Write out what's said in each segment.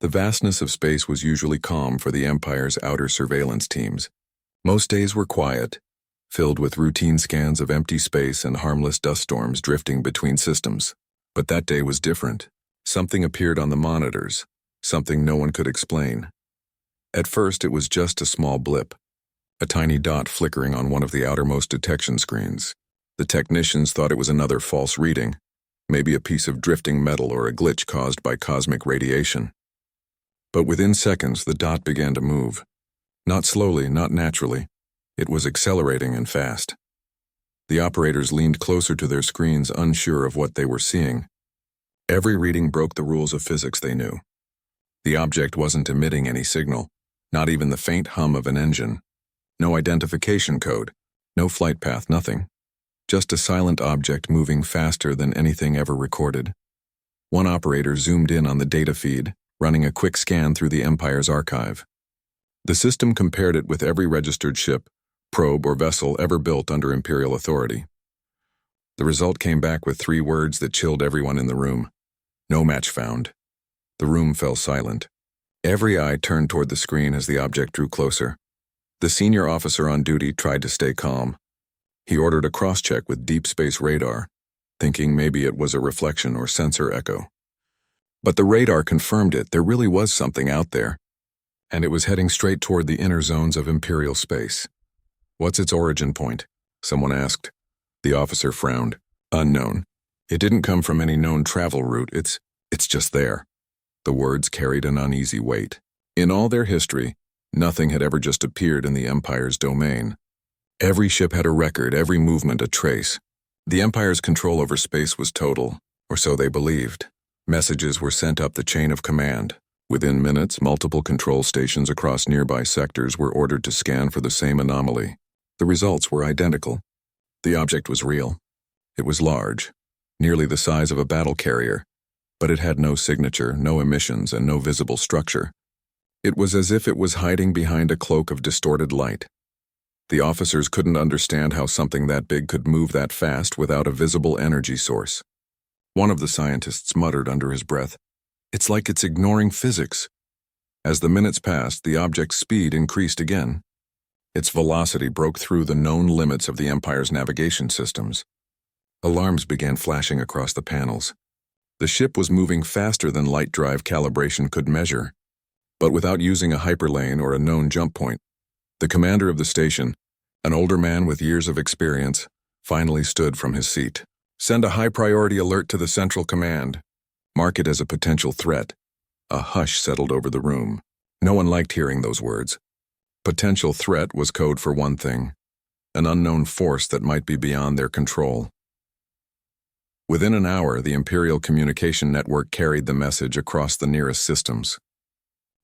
The vastness of space was usually calm for the Empire's outer surveillance teams. Most days were quiet, filled with routine scans of empty space and harmless dust storms drifting between systems. But that day was different. Something appeared on the monitors, something no one could explain. At first, it was just a small blip, a tiny dot flickering on one of the outermost detection screens. The technicians thought it was another false reading, maybe a piece of drifting metal or a glitch caused by cosmic radiation. But within seconds, the dot began to move. Not slowly, not naturally. It was accelerating and fast. The operators leaned closer to their screens, unsure of what they were seeing. Every reading broke the rules of physics they knew. The object wasn't emitting any signal, not even the faint hum of an engine. No identification code, no flight path, nothing. Just a silent object moving faster than anything ever recorded. One operator zoomed in on the data feed, running a quick scan through the Empire's archive. The system compared it with every registered ship, probe, or vessel ever built under Imperial authority. The result came back with 3 words that chilled everyone in the room. No match found. The room fell silent. Every eye turned toward the screen as the object drew closer. The senior officer on duty tried to stay calm. He ordered a cross-check with deep space radar, thinking maybe it was a reflection or sensor echo. But the radar confirmed it. There really was something out there, and it was heading straight toward the inner zones of Imperial space. "What's its origin point?" someone asked. The officer frowned. "Unknown. It didn't come from any known travel route. It's just there." The words carried an uneasy weight. In all their history, nothing had ever just appeared in the Empire's domain. Every ship had a record, every movement a trace. The Empire's control over space was total, or so they believed. Messages were sent up the chain of command. Within minutes, multiple control stations across nearby sectors were ordered to scan for the same anomaly. The results were identical. The object was real. It was large, nearly the size of a battle carrier, but it had no signature, no emissions, and no visible structure. It was as if it was hiding behind a cloak of distorted light. The officers couldn't understand how something that big could move that fast without a visible energy source. One of the scientists muttered under his breath, "It's like it's ignoring physics." As the minutes passed, the object's speed increased again. Its velocity broke through the known limits of the Empire's navigation systems. Alarms began flashing across the panels. The ship was moving faster than light drive calibration could measure, but without using a hyperlane or a known jump point. The commander of the station, an older man with years of experience, finally stood from his seat. "Send a high-priority alert to the Central Command. Mark it as a potential threat." A hush settled over the room. No one liked hearing those words. Potential threat was code for one thing, an unknown force that might be beyond their control. Within an hour, the Imperial communication network carried the message across the nearest systems.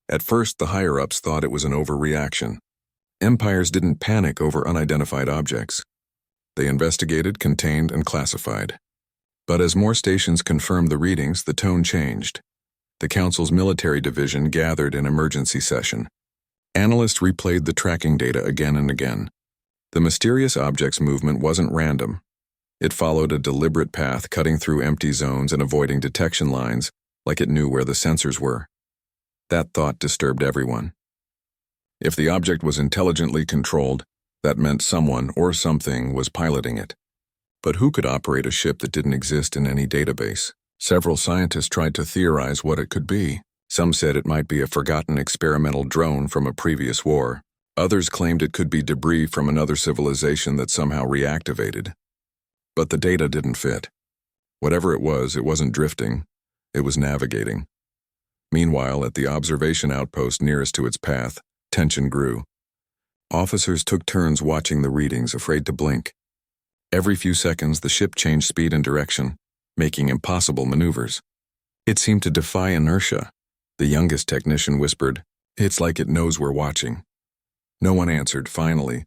At first, the higher-ups thought it was an overreaction. Empires didn't panic over unidentified objects. They investigated, contained, and classified. But as more stations confirmed the readings, the tone changed. The Council's military division gathered in emergency session. Analysts replayed the tracking data again and again. The mysterious object's movement wasn't random. It followed a deliberate path, cutting through empty zones and avoiding detection lines, like it knew where the sensors were. That thought disturbed everyone. If the object was intelligently controlled, that meant someone or something was piloting it. But who could operate a ship that didn't exist in any database? Several scientists tried to theorize what it could be. Some said it might be a forgotten experimental drone from a previous war. Others claimed it could be debris from another civilization that somehow reactivated. But the data didn't fit. Whatever it wasn't drifting. It was navigating. Meanwhile, at the observation outpost nearest to its path, tension grew. Officers took turns watching the readings, afraid to blink. Every few seconds, the ship changed speed and direction, making impossible maneuvers. It seemed to defy inertia. The youngest technician whispered, "It's like it knows we're watching." No one answered. Finally,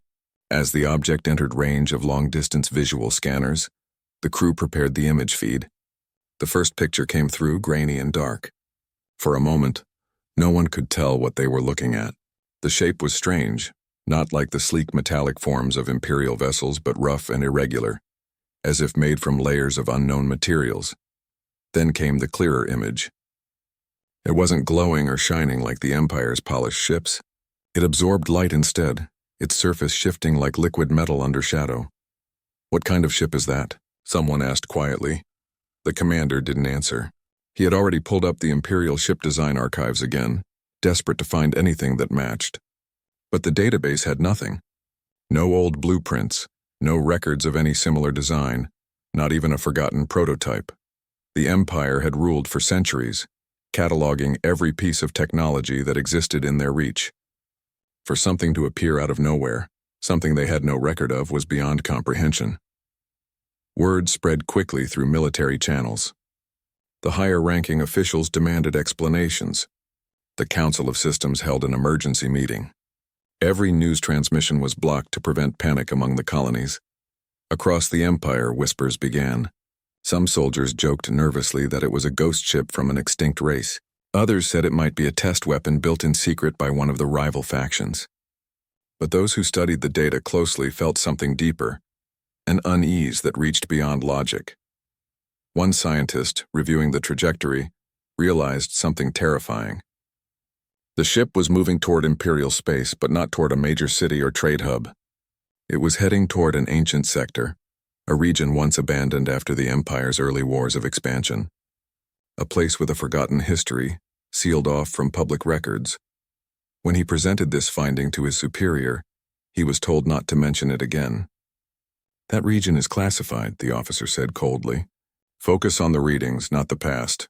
as the object entered range of long-distance visual scanners, the crew prepared the image feed. The first picture came through, grainy and dark. For a moment, no one could tell what they were looking at. The shape was strange, not like the sleek metallic forms of Imperial vessels, but rough and irregular, as if made from layers of unknown materials. Then came the clearer image. It wasn't glowing or shining like the Empire's polished ships. It absorbed light instead, its surface shifting like liquid metal under shadow. "What kind of ship is that?" someone asked quietly. The commander didn't answer. He had already pulled up the Imperial ship design archives again, desperate to find anything that matched. But the database had nothing. No old blueprints, no records of any similar design, not even a forgotten prototype. The Empire had ruled for centuries, cataloging every piece of technology that existed in their reach. For something to appear out of nowhere, something they had no record of, was beyond comprehension. Word spread quickly through military channels. The higher-ranking officials demanded explanations. The Council of Systems held an emergency meeting. Every news transmission was blocked to prevent panic among the colonies. Across the Empire, whispers began. Some soldiers joked nervously that it was a ghost ship from an extinct race. Others said it might be a test weapon built in secret by one of the rival factions. But those who studied the data closely felt something deeper, an unease that reached beyond logic. One scientist, reviewing the trajectory, realized something terrifying. The ship was moving toward Imperial space, but not toward a major city or trade hub. It was heading toward an ancient sector, a region once abandoned after the Empire's early wars of expansion. A place with a forgotten history, sealed off from public records. When he presented this finding to his superior, he was told not to mention it again. "That region is classified," the officer said coldly. "Focus on the readings, not the past."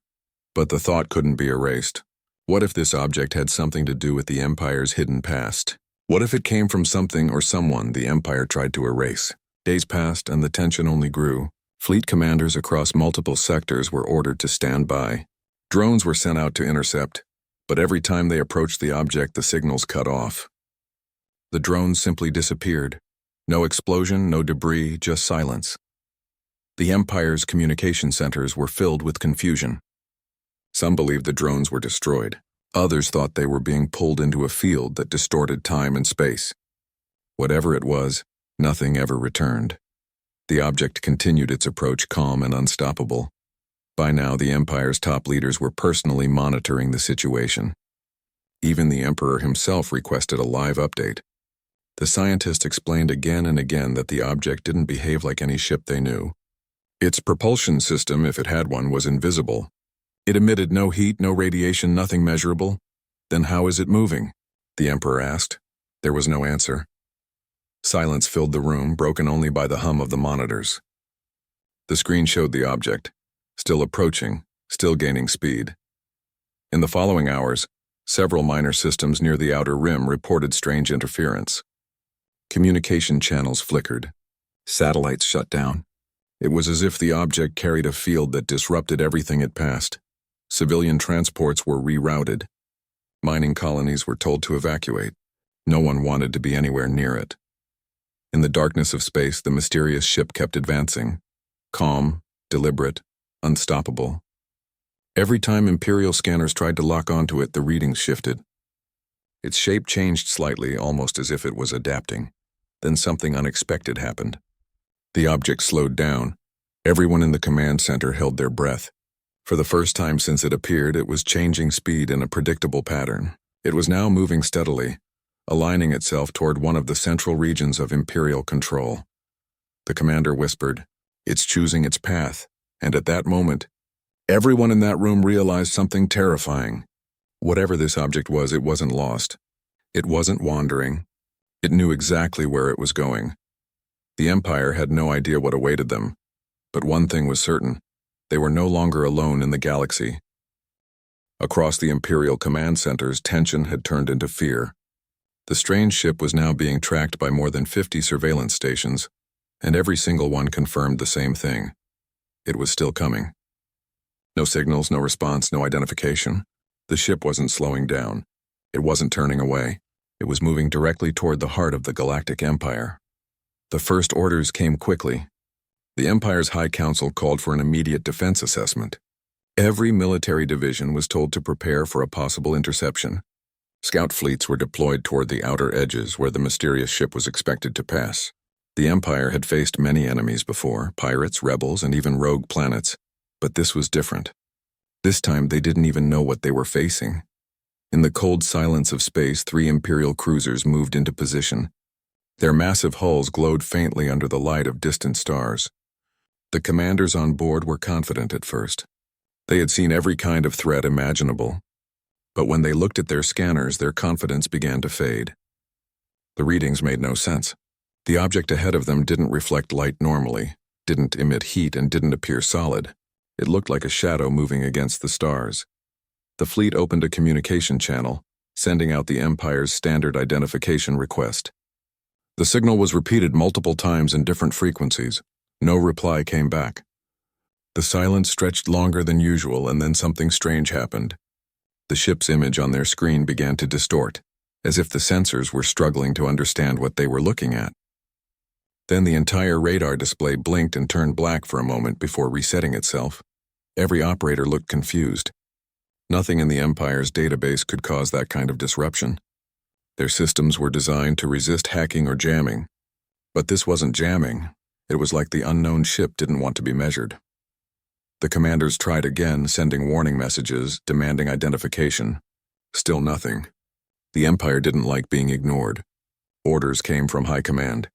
But the thought couldn't be erased. What if this object had something to do with the Empire's hidden past? What if it came from something or someone the Empire tried to erase? Days passed and the tension only grew. Fleet commanders across multiple sectors were ordered to stand by. Drones were sent out to intercept, but every time they approached the object, the signals cut off. The drones simply disappeared. No explosion, no debris, just silence. The Empire's communication centers were filled with confusion. Some believed the drones were destroyed. Others thought they were being pulled into a field that distorted time and space. Whatever it was, nothing ever returned. The object continued its approach, calm and unstoppable. By now, the Empire's top leaders were personally monitoring the situation. Even the Emperor himself requested a live update. The scientist explained again and again that the object didn't behave like any ship they knew. Its propulsion system, if it had one, was invisible. It emitted no heat, no radiation, nothing measurable. Then how is it moving? The Emperor asked. There was no answer. Silence filled the room, broken only by the hum of the monitors. The screen showed the object, still approaching, still gaining speed. In the following hours, several minor systems near the outer rim reported strange interference. Communication channels flickered. Satellites shut down. It was as if the object carried a field that disrupted everything it passed. Civilian transports were rerouted. Mining colonies were told to evacuate. No one wanted to be anywhere near it. In the darkness of space, the mysterious ship kept advancing. Calm, deliberate, unstoppable. Every time Imperial scanners tried to lock onto it, the readings shifted. Its shape changed slightly, almost as if it was adapting. Then something unexpected happened. The object slowed down. Everyone in the command center held their breath. For the first time since it appeared, it was changing speed in a predictable pattern. It was now moving steadily, aligning itself toward one of the central regions of Imperial control. The commander whispered, "It's choosing its path," and at that moment, everyone in that room realized something terrifying. Whatever this object was, it wasn't lost. It wasn't wandering. It knew exactly where it was going. The Empire had no idea what awaited them, but one thing was certain. They were no longer alone in the galaxy. Across the Imperial command centers, tension had turned into fear. The strange ship was now being tracked by more than 50 surveillance stations, and every single one confirmed the same thing. It was still coming. No signals, no response, no identification. The ship wasn't slowing down. It wasn't turning away. It was moving directly toward the heart of the Galactic Empire. The first orders came quickly. The Empire's High Council called for an immediate defense assessment. Every military division was told to prepare for a possible interception. Scout fleets were deployed toward the outer edges where the mysterious ship was expected to pass. The Empire had faced many enemies before, pirates, rebels, and even rogue planets, but this was different. This time they didn't even know what they were facing. In the cold silence of space, 3 Imperial cruisers moved into position. Their massive hulls glowed faintly under the light of distant stars. The commanders on board were confident at first. They had seen every kind of threat imaginable. But when they looked at their scanners, their confidence began to fade. The readings made no sense. The object ahead of them didn't reflect light normally, didn't emit heat, and didn't appear solid. It looked like a shadow moving against the stars. The fleet opened a communication channel, sending out the Empire's standard identification request. The signal was repeated multiple times in different frequencies. No reply came back. The silence stretched longer than usual, and then something strange happened. The ship's image on their screen began to distort, as if the sensors were struggling to understand what they were looking at. Then the entire radar display blinked and turned black for a moment before resetting itself. Every operator looked confused. Nothing in the Empire's database could cause that kind of disruption. Their systems were designed to resist hacking or jamming. But this wasn't jamming. It was like the unknown ship didn't want to be measured. The commanders tried again, sending warning messages, demanding identification. Still nothing. The Empire didn't like being ignored. Orders came from high command.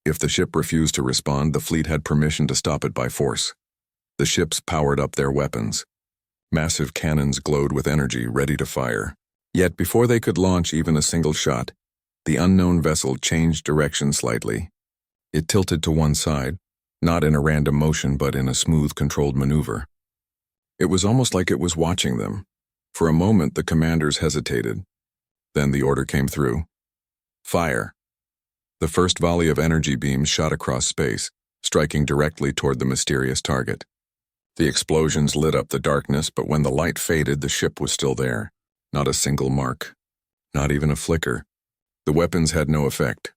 If the ship refused to respond, the fleet had permission to stop it by force. The ships powered up their weapons. Massive cannons glowed with energy, ready to fire. Yet before they could launch even a single shot, the unknown vessel changed direction slightly. It tilted to one side, not in a random motion but in a smooth, controlled maneuver. It was almost like it was watching them. For a moment, the commanders hesitated. Then the order came through. Fire. The first volley of energy beams shot across space, striking directly toward the mysterious target. The explosions lit up the darkness, but when the light faded, the ship was still there. Not a single mark. Not even a flicker. The weapons had no effect.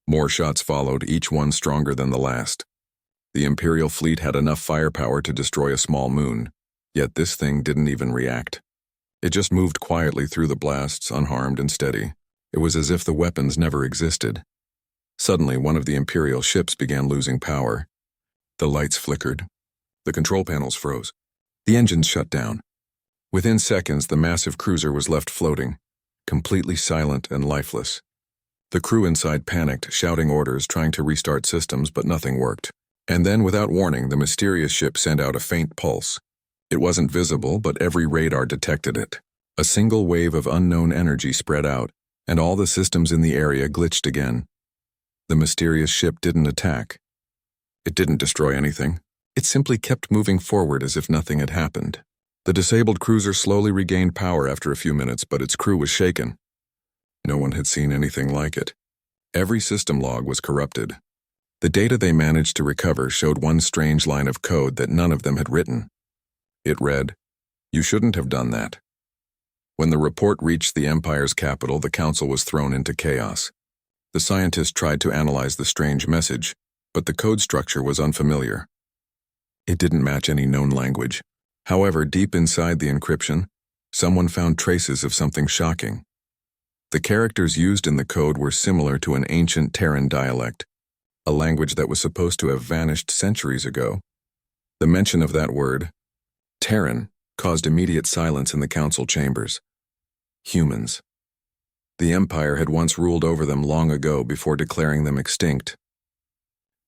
More shots followed, each one stronger than the last. The Imperial fleet had enough firepower to destroy a small moon, yet this thing didn't even react. It just moved quietly through the blasts, unharmed and steady. It was as if the weapons never existed. Suddenly, one of the Imperial ships began losing power. The lights flickered. The control panels froze. The engines shut down. Within seconds, the massive cruiser was left floating, completely silent and lifeless. The crew inside panicked, shouting orders, trying to restart systems, but nothing worked. And then, without warning, the mysterious ship sent out a faint pulse. It wasn't visible, but every radar detected it. A single wave of unknown energy spread out, and all the systems in the area glitched again. The mysterious ship didn't attack. It didn't destroy anything. It simply kept moving forward as if nothing had happened. The disabled cruiser slowly regained power after a few minutes, but its crew was shaken. No one had seen anything like it. Every system log was corrupted. The data they managed to recover showed one strange line of code that none of them had written. It read, "You shouldn't have done that." When the report reached the Empire's capital, the council was thrown into chaos. The scientists tried to analyze the strange message, but the code structure was unfamiliar. It didn't match any known language. However, deep inside the encryption, someone found traces of something shocking. The characters used in the code were similar to an ancient Terran dialect, a language that was supposed to have vanished centuries ago. The mention of that word, Terran, caused immediate silence in the council chambers. Humans. The Empire had once ruled over them long ago before declaring them extinct.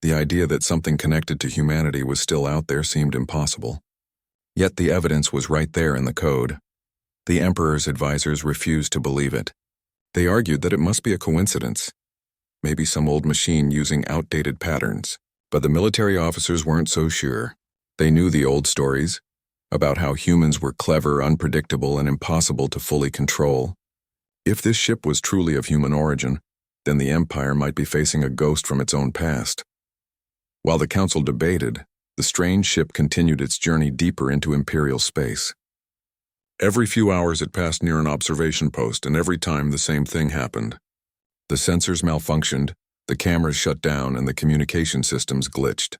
The idea that something connected to humanity was still out there seemed impossible. Yet the evidence was right there in the code. The Emperor's advisors refused to believe it. They argued that it must be a coincidence, maybe some old machine using outdated patterns. But the military officers weren't so sure. They knew the old stories, about how humans were clever, unpredictable, and impossible to fully control. If this ship was truly of human origin, then the Empire might be facing a ghost from its own past. While the council debated, the strange ship continued its journey deeper into Imperial space. Every few hours it passed near an observation post, and every time the same thing happened. The sensors malfunctioned, the cameras shut down, and the communication systems glitched.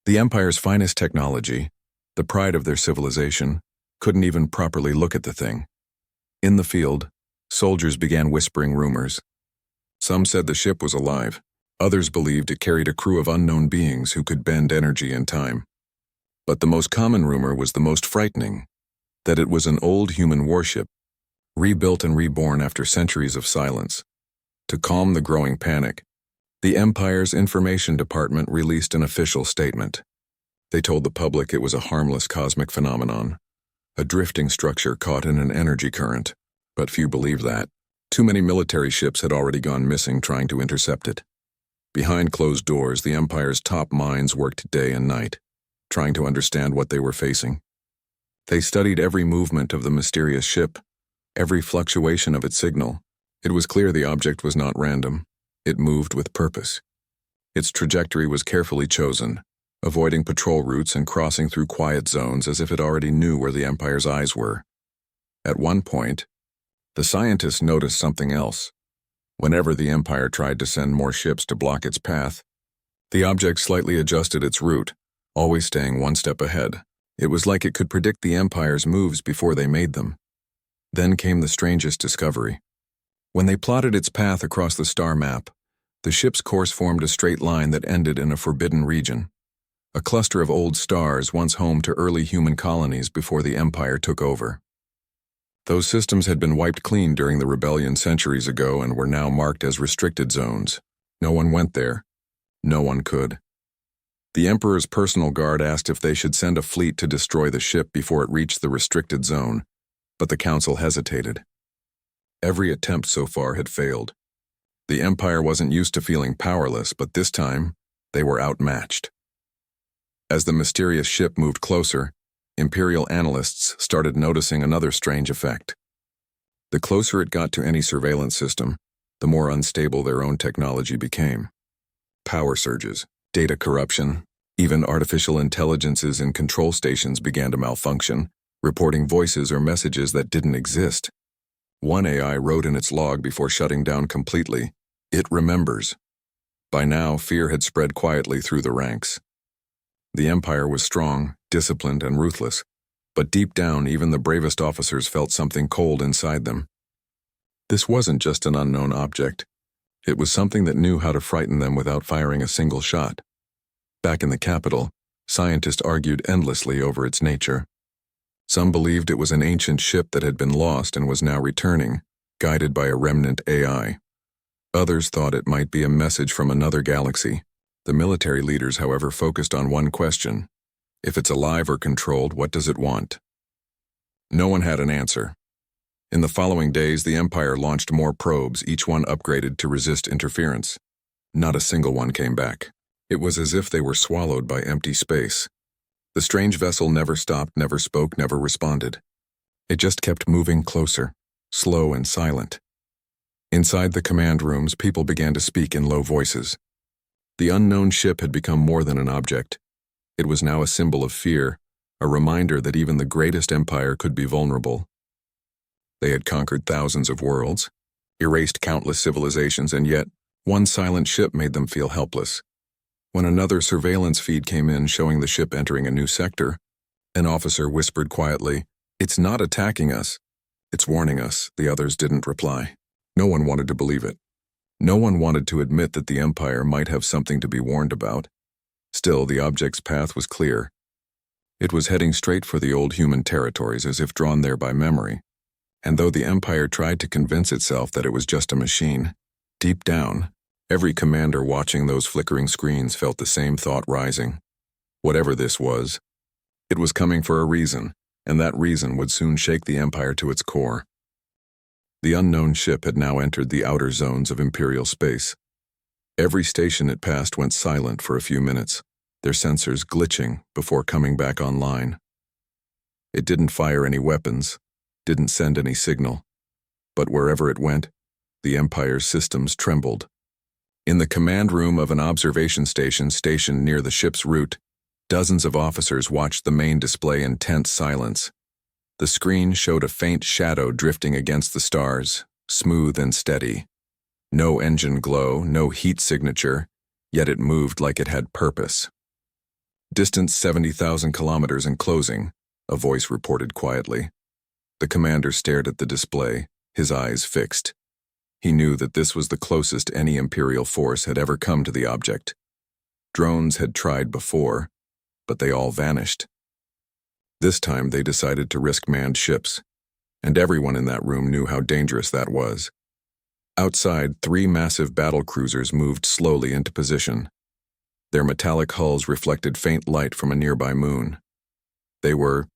The Empire's finest technology, the pride of their civilization, couldn't even properly look at the thing. In the field, soldiers began whispering rumors. Some said the ship was alive. Others believed it carried a crew of unknown beings who could bend energy and time. But the most common rumor was the most frightening. that it was an old human warship, rebuilt and reborn after centuries of silence. To calm the growing panic, the Empire's information department released an official statement. They told the public it was a harmless cosmic phenomenon, a drifting structure caught in an energy current, but few believed that. Too many military ships had already gone missing trying to intercept it. Behind closed doors, the Empire's top minds worked day and night, trying to understand what they were facing. They studied every movement of the mysterious ship, every fluctuation of its signal. It was clear the object was not random. It moved with purpose. Its trajectory was carefully chosen, avoiding patrol routes and crossing through quiet zones as if it already knew where the Empire's eyes were. At one point, the scientists noticed something else. Whenever the Empire tried to send more ships to block its path, the object slightly adjusted its route, always staying one step ahead. It was like it could predict the Empire's moves before they made them. Then came the strangest discovery. When they plotted its path across the star map, the ship's course formed a straight line that ended in a forbidden region, a cluster of old stars once home to early human colonies before the Empire took over. Those systems had been wiped clean during the rebellion centuries ago and were now marked as restricted zones. No one went there. No one could. The Emperor's personal guard asked if they should send a fleet to destroy the ship before it reached the restricted zone, but the Council hesitated. Every attempt so far had failed. The Empire wasn't used to feeling powerless, but this time, they were outmatched. As the mysterious ship moved closer, Imperial analysts started noticing another strange effect. The closer it got to any surveillance system, the more unstable their own technology became. Power surges, data corruption, even artificial intelligences in control stations began to malfunction, reporting voices or messages that didn't exist. One AI wrote in its log before shutting down completely, "It remembers." By now, fear had spread quietly through the ranks. The Empire was strong, disciplined, and ruthless, but deep down, even the bravest officers felt something cold inside them. This wasn't just an unknown object. It was something that knew how to frighten them without firing a single shot. Back in the capital, scientists argued endlessly over its nature. Some believed it was an ancient ship that had been lost and was now returning, guided by a remnant AI. Others thought it might be a message from another galaxy. The military leaders, however, focused on one question. If it's alive or controlled, what does it want? No one had an answer. In the following days, the Empire launched more probes, each one upgraded to resist interference. Not a single one came back. It was as if they were swallowed by empty space. The strange vessel never stopped, never spoke, never responded. It just kept moving closer, slow and silent. Inside the command rooms, people began to speak in low voices. The unknown ship had become more than an object. It was now a symbol of fear, a reminder that even the greatest empire could be vulnerable. They had conquered thousands of worlds, erased countless civilizations, and yet one silent ship made them feel helpless. When another surveillance feed came in showing the ship entering a new sector, an officer whispered quietly, "It's not attacking us. It's warning us." The others didn't reply. No one wanted to believe it. No one wanted to admit that the Empire might have something to be warned about. Still, the object's path was clear. It was heading straight for the old human territories as if drawn there by memory. And though the Empire tried to convince itself that it was just a machine, deep down, every commander watching those flickering screens felt the same thought rising. Whatever this was, it was coming for a reason, and that reason would soon shake the Empire to its core. The unknown ship had now entered the outer zones of Imperial space. Every station it passed went silent for a few minutes, their sensors glitching before coming back online. It didn't fire any weapons, didn't send any signal, but wherever it went, the Empire's systems trembled. In the command room of an observation station stationed near the ship's route, dozens of officers watched the main display in tense silence. The screen showed a faint shadow drifting against the stars, smooth and steady. No engine glow, no heat signature, yet it moved like it had purpose. "Distance 70,000 kilometers and closing," a voice reported quietly. The commander stared at the display, his eyes fixed. He knew that this was the closest any Imperial force had ever come to the object. Drones had tried before, but they all vanished. This time they decided to risk manned ships, and everyone in that room knew how dangerous that was. Outside, 3 massive battle cruisers moved slowly into position. Their metallic hulls reflected faint light from a nearby moon. They were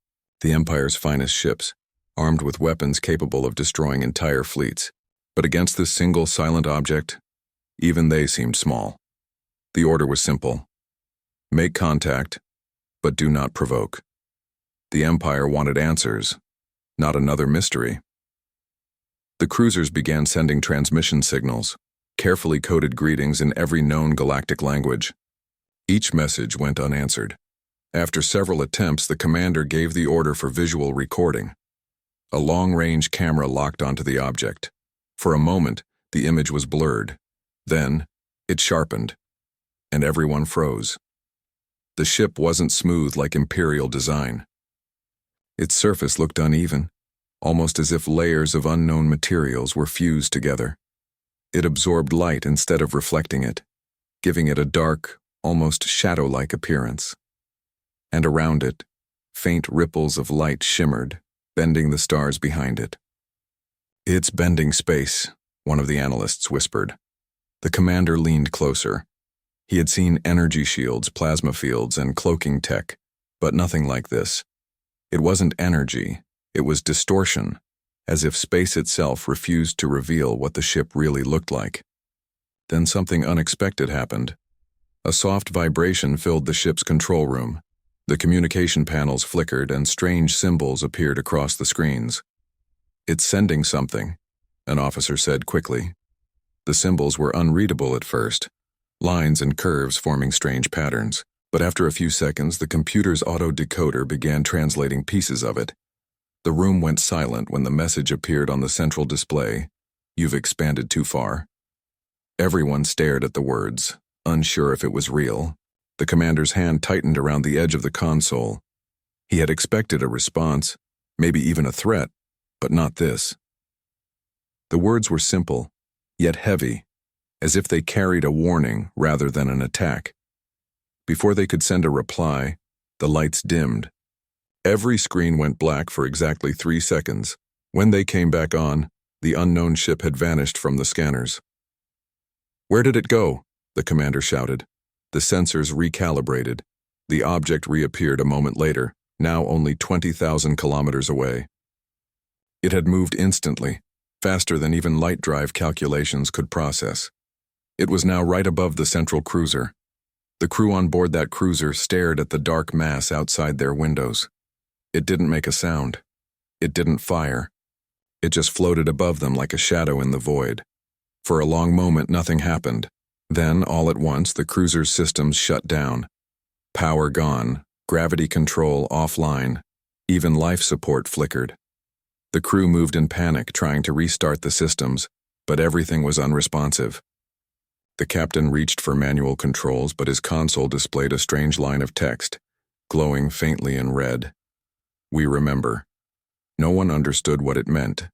the Empire's finest ships, armed with weapons capable of destroying entire fleets. But against this single silent object, even they seemed small. The order was simple: make contact, but do not provoke. The Empire wanted answers, not another mystery. The cruisers began sending transmission signals, carefully coded greetings in every known galactic language. Each message went unanswered. After several attempts, the commander gave the order for visual recording. A long-range camera locked onto the object. For a moment, the image was blurred. Then, it sharpened, and everyone froze. The ship wasn't smooth like Imperial design. Its surface looked uneven, almost as if layers of unknown materials were fused together. It absorbed light instead of reflecting it, giving it a dark, almost shadow-like appearance. And around it, faint ripples of light shimmered, bending the stars behind it. "It's bending space," one of the analysts whispered. The commander leaned closer. He had seen energy shields, plasma fields, and cloaking tech, but nothing like this. It wasn't energy, it was distortion, as if space itself refused to reveal what the ship really looked like. Then something unexpected happened. A soft vibration filled the ship's control room. The communication panels flickered and strange symbols appeared across the screens. "It's sending something," an officer said quickly. The symbols were unreadable at first, lines and curves forming strange patterns, but after a few seconds the computer's auto-decoder began translating pieces of it. The room went silent when the message appeared on the central display: "You've expanded too far." Everyone stared at the words, unsure if it was real. The commander's hand tightened around the edge of the console. He had expected a response, maybe even a threat, but not this. The words were simple, yet heavy, as if they carried a warning rather than an attack. Before they could send a reply, the lights dimmed. Every screen went black for exactly 3 seconds. When they came back on, the unknown ship had vanished from the scanners. "Where did it go?" the commander shouted. The sensors recalibrated. The object reappeared a moment later, now only 20,000 kilometers away. It had moved instantly, faster than even light drive calculations could process. It was now right above the central cruiser. The crew on board that cruiser stared at the dark mass outside their windows. It didn't make a sound. It didn't fire. It just floated above them like a shadow in the void. For a long moment, nothing happened. Then, all at once, the cruiser's systems shut down. Power gone, gravity control offline, even life support flickered. The crew moved in panic, trying to restart the systems, but everything was unresponsive. The captain reached for manual controls, but his console displayed a strange line of text, glowing faintly in red. "We remember." No one understood what it meant.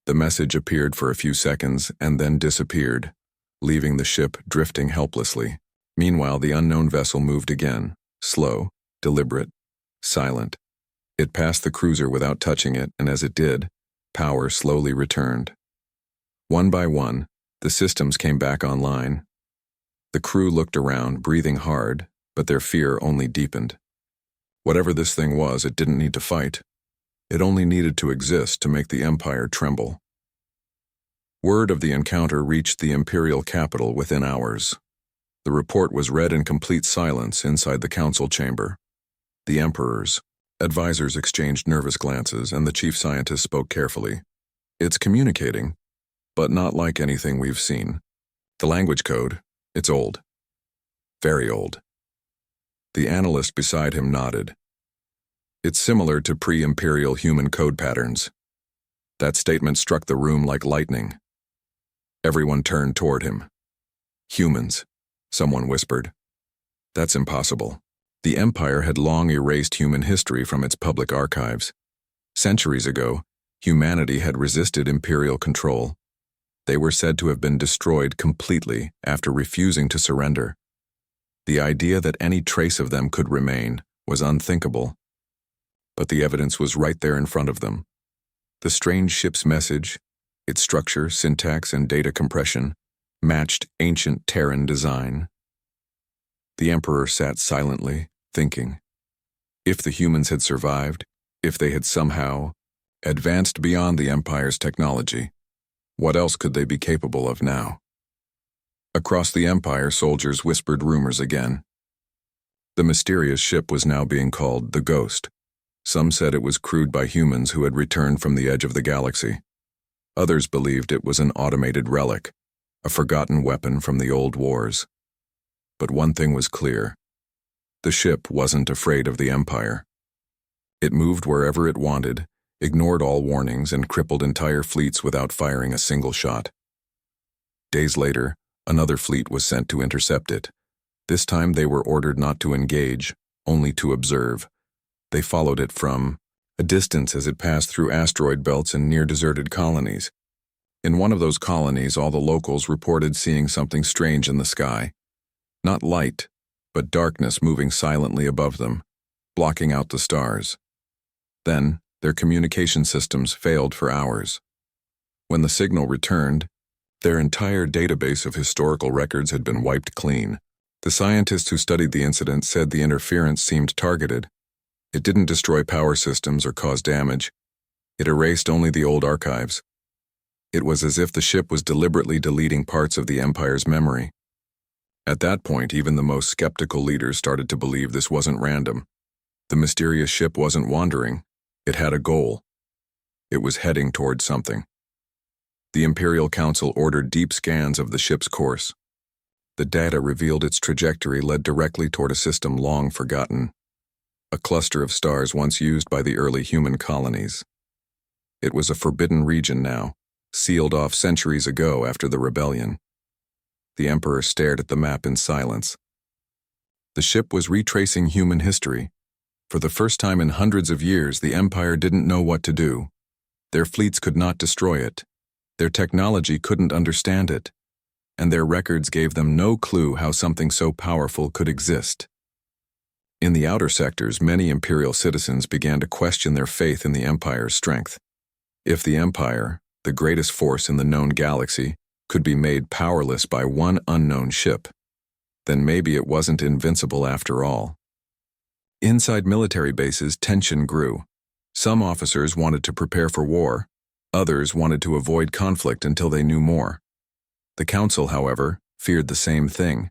The message appeared for a few seconds and then disappeared, leaving the ship drifting helplessly. Meanwhile, the unknown vessel moved again, slow, deliberate, silent. It passed the cruiser without touching it, and as it did, power slowly returned. One by one, the systems came back online. The crew looked around, breathing hard, but their fear only deepened. Whatever this thing was, it didn't need to fight. It only needed to exist to make the Empire tremble. Word of the encounter reached the Imperial capital within hours. The report was read in complete silence inside the council chamber. The Emperor's advisors exchanged nervous glances, and the chief scientist spoke carefully. "It's communicating, but not like anything we've seen. The language code, it's old. Very old." The analyst beside him nodded. "It's similar to pre-imperial human code patterns." That statement struck the room like lightning. Everyone turned toward him. "Humans," someone whispered. "That's impossible." The Empire had long erased human history from its public archives. Centuries ago, humanity had resisted imperial control. They were said to have been destroyed completely after refusing to surrender. The idea that any trace of them could remain was unthinkable. but the evidence was right there in front of them. The strange ship's message, its structure, syntax, and data compression, matched ancient Terran design. The Emperor sat silently, thinking. If the humans had survived, if they had somehow advanced beyond the Empire's technology, what else could they be capable of now? Across the Empire, soldiers whispered rumors again. The mysterious ship was now being called the Ghost. Some said it was crewed by humans who had returned from the edge of the galaxy. Others believed it was an automated relic, a forgotten weapon from the old wars. But one thing was clear. The ship wasn't afraid of the Empire. It moved wherever it wanted, ignored all warnings, and crippled entire fleets without firing a single shot. Days later, another fleet was sent to intercept it. This time they were ordered not to engage, only to observe. They followed it from a distance as it passed through asteroid belts and near-deserted colonies. In one of those colonies, all the locals reported seeing something strange in the sky. Not light, but darkness moving silently above them, blocking out the stars. Then, their communication systems failed for hours. When the signal returned, their entire database of historical records had been wiped clean. The scientists who studied the incident said the interference seemed targeted. It didn't destroy power systems or cause damage. It erased only the old archives. It was as if the ship was deliberately deleting parts of the Empire's memory. At that point, even the most skeptical leaders started to believe this wasn't random. The mysterious ship wasn't wandering. It had a goal. It was heading towards something. The Imperial Council ordered deep scans of the ship's course. The data revealed its trajectory led directly toward a system long forgotten, a cluster of stars once used by the early human colonies. It was a forbidden region now, sealed off centuries ago after the rebellion. The Emperor stared at the map in silence. The ship was retracing human history. For the first time in hundreds of years, the Empire didn't know what to do. Their fleets could not destroy it. Their technology couldn't understand it. And their records gave them no clue how something so powerful could exist. In the outer sectors, many Imperial citizens began to question their faith in the Empire's strength. If the Empire, the greatest force in the known galaxy, could be made powerless by one unknown ship, then maybe it wasn't invincible after all. Inside military bases, tension grew. Some officers wanted to prepare for war. Others wanted to avoid conflict until they knew more. The Council, however, feared the same thing.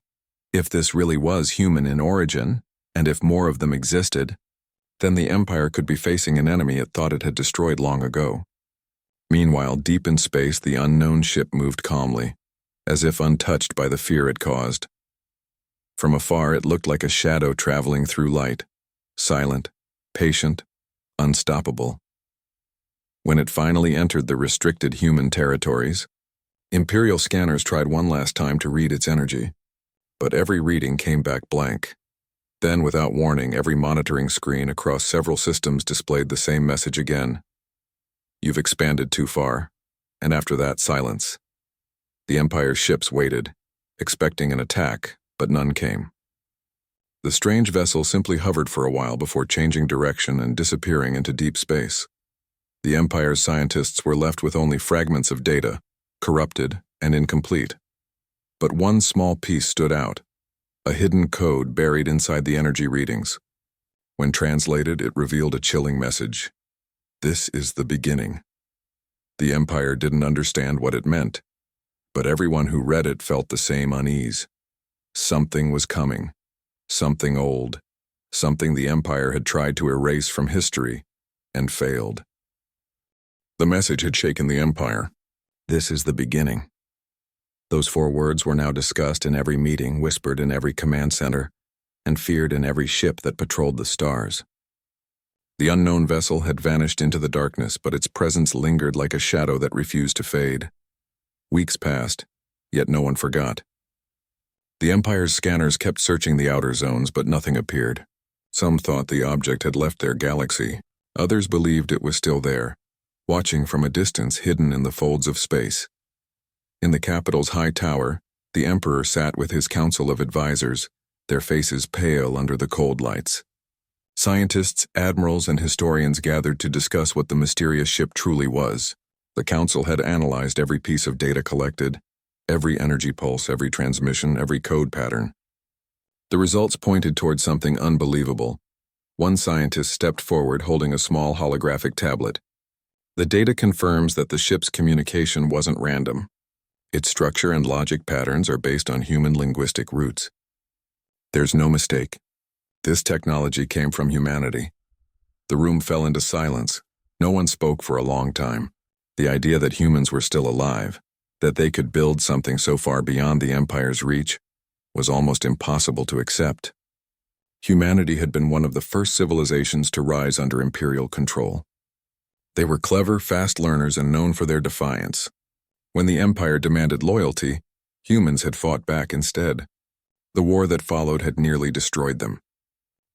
If this really was human in origin, and if more of them existed, then the Empire could be facing an enemy it thought it had destroyed long ago. Meanwhile, deep in space, the unknown ship moved calmly, as if untouched by the fear it caused. From afar, it looked like a shadow traveling through light, silent, patient, unstoppable. When it finally entered the restricted human territories, Imperial scanners tried one last time to read its energy, but every reading came back blank. Then, without warning, every monitoring screen across several systems displayed the same message again. You've expanded too far. And after that, silence. The Empire's ships waited, expecting an attack, but none came. The strange vessel simply hovered for a while before changing direction and disappearing into deep space. The Empire's scientists were left with only fragments of data, corrupted and incomplete. But one small piece stood out, a hidden code buried inside the energy readings. When translated, it revealed a chilling message. This is the beginning. The Empire didn't understand what it meant, but everyone who read it felt the same unease. Something was coming, something old, something the Empire had tried to erase from history and failed. The message had shaken the Empire. This is the beginning. Those 4 words were now discussed in every meeting, whispered in every command center, and feared in every ship that patrolled the stars. The unknown vessel had vanished into the darkness, but its presence lingered like a shadow that refused to fade. Weeks passed, yet no one forgot. The Empire's scanners kept searching the outer zones, but nothing appeared. Some thought the object had left their galaxy. Others believed it was still there, watching from a distance hidden in the folds of space. In the capital's high tower, the Emperor sat with his council of advisors, their faces pale under the cold lights. Scientists, admirals, and historians gathered to discuss what the mysterious ship truly was. The council had analyzed every piece of data collected, every energy pulse, every transmission, every code pattern. The results pointed toward something unbelievable. One scientist stepped forward holding a small holographic tablet. The data confirms that the ship's communication wasn't random. Its structure and logic patterns are based on human linguistic roots. There's no mistake. This technology came from humanity. The room fell into silence. No one spoke for a long time. The idea that humans were still alive, that they could build something so far beyond the Empire's reach, was almost impossible to accept. Humanity had been one of the first civilizations to rise under imperial control. They were clever, fast learners and known for their defiance. When the Empire demanded loyalty, humans had fought back instead. The war that followed had nearly destroyed them.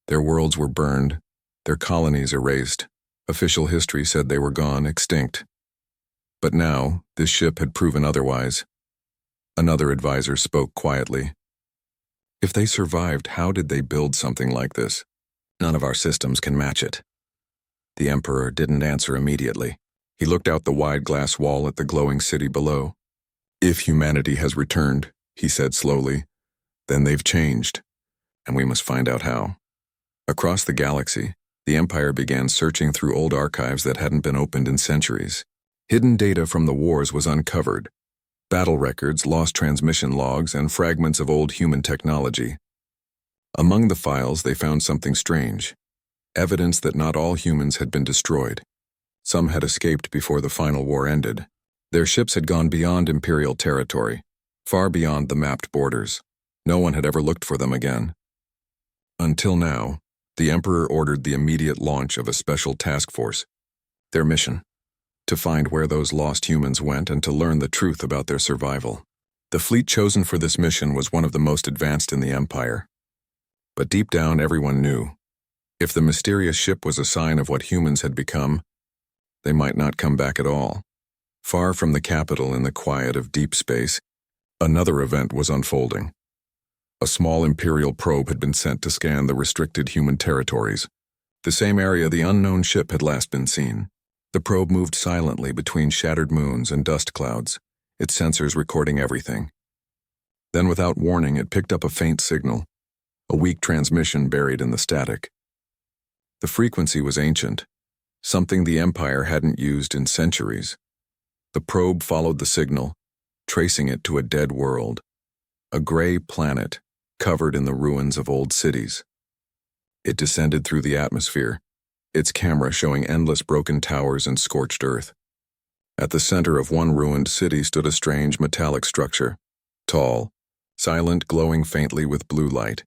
Their worlds were burned, their colonies erased. Official history said they were gone, extinct. But now, this ship had proven otherwise. Another advisor spoke quietly. If they survived, how did they build something like this? None of our systems can match it. The Emperor didn't answer immediately. He looked out the wide glass wall at the glowing city below. If humanity has returned, he said slowly, then they've changed, and we must find out how. Across the galaxy, the Empire began searching through old archives that hadn't been opened in centuries. Hidden data from the wars was uncovered. Battle records, lost transmission logs, and fragments of old human technology. Among the files, they found something strange. Evidence that not all humans had been destroyed. Some had escaped before the final war ended. Their ships had gone beyond Imperial territory, far beyond the mapped borders. No one had ever looked for them again. Until now, the Emperor ordered the immediate launch of a special task force. Their mission: to find where those lost humans went and to learn the truth about their survival. The fleet chosen for this mission was one of the most advanced in the Empire. But deep down, everyone knew. If the mysterious ship was a sign of what humans had become, they might not come back at all. Far from the capital in the quiet of deep space, another event was unfolding. A small Imperial probe had been sent to scan the restricted human territories, the same area the unknown ship had last been seen. The probe moved silently between shattered moons and dust clouds, its sensors recording everything. Then, without warning, it picked up a faint signal, a weak transmission buried in the static. The frequency was ancient, something the Empire hadn't used in centuries. The probe followed the signal, tracing it to a dead world, a gray planet covered in the ruins of old cities. It descended through the atmosphere, its camera showing endless broken towers and scorched earth. At the center of one ruined city stood a strange metallic structure, tall, silent, glowing faintly with blue light.